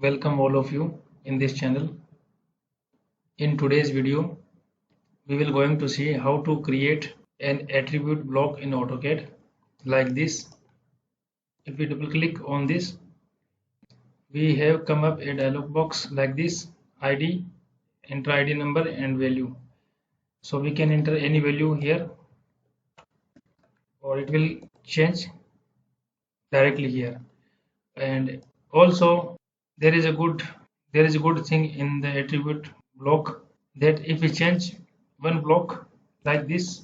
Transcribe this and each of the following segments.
Welcome all of you in this channel. In today's video, we will going to see how to create an attribute block in AutoCAD like this. If we double click on this, we have come up a dialog box like this: ID, enter ID number and value. So we can enter any value here, or it will change directly here. And also there is a good thing in the attribute block, that if we change one block like this,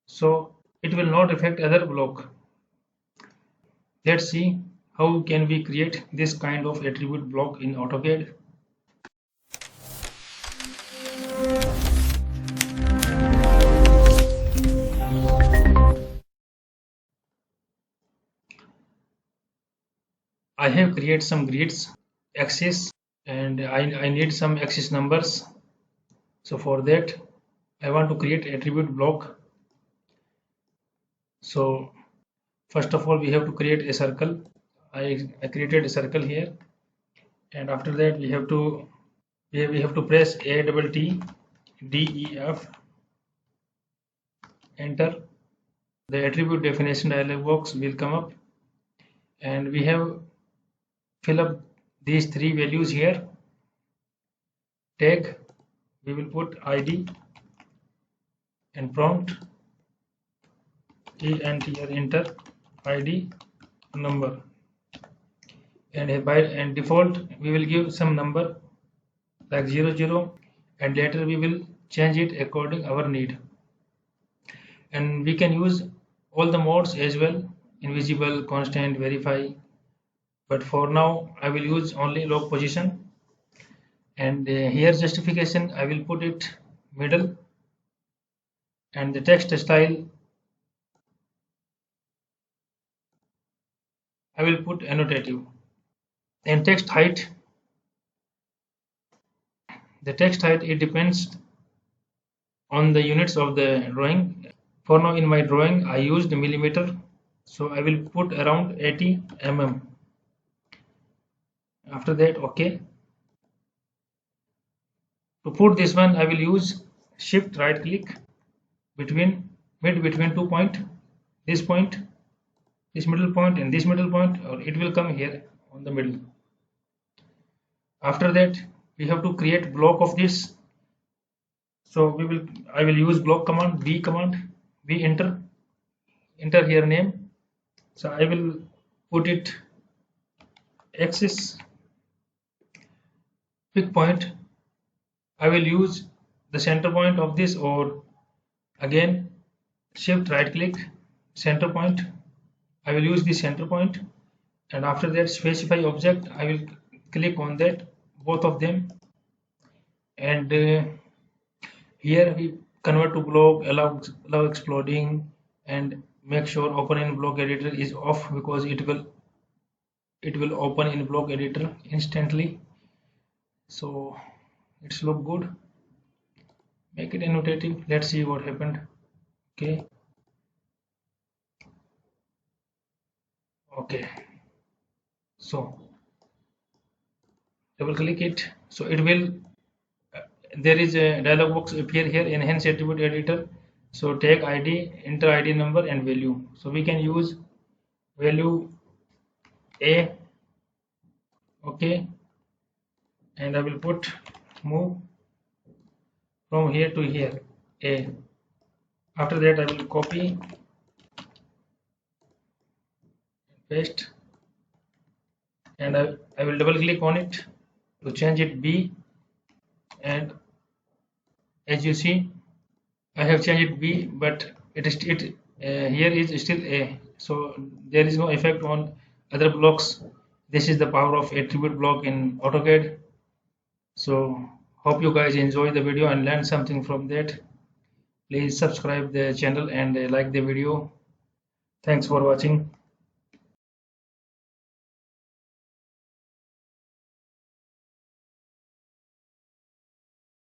so it will not affect other block. Let's see how can we create this kind of attribute block in AutoCAD. I have created some grids, axis, and I need some axis numbers. So for that I want to create attribute block. So first of all we have to create a circle. I created a circle here, and after that we have to press ATTDEF, enter. The attribute definition dialog box will come up, and we have fill up these three values here. Tag, we will put ID, and prompt enter ID number, and by default we will give some number like 00, and later we will change it according our need. And we can use all the modes as well: invisible, constant, verify, but for now I will use only log position. And here justification I will put it middle, and the text style I will put annotative. And text height, the text height, it depends on the units of the drawing. For now in my drawing I used millimeter, so I will put around 80 mm. After that, OK. To put this one I will use shift right click between 2 points, this point, this middle point and this middle point, or it will come here on the middle. After that we have to create block of this. So I will use block command, V enter here name. So I will put it axis. Pick point, I will use the center point of this, or again shift right click center point, I will use the center point. And after that specify object, I will click on that, both of them, and here we convert to block, allow exploding, and make sure open in block editor is off, because it will open in block editor instantly. So it's look good. Make it annotative. Let's see what happened. Okay, so double click it, so it will there is a dialog box appear here, enhance attribute editor. So tag ID, enter ID number and value. So we can use value A. Okay, and I will put move from here to here, A. After that I will copy, paste, and I will double click on it to change it B. And as you see, I have changed it B, but here is still A, so there is no effect on other blocks. This is the power of attribute block in AutoCAD. So hope you guys enjoy the video and learn something from that. Please subscribe the channel and like the video. Thanks for watching.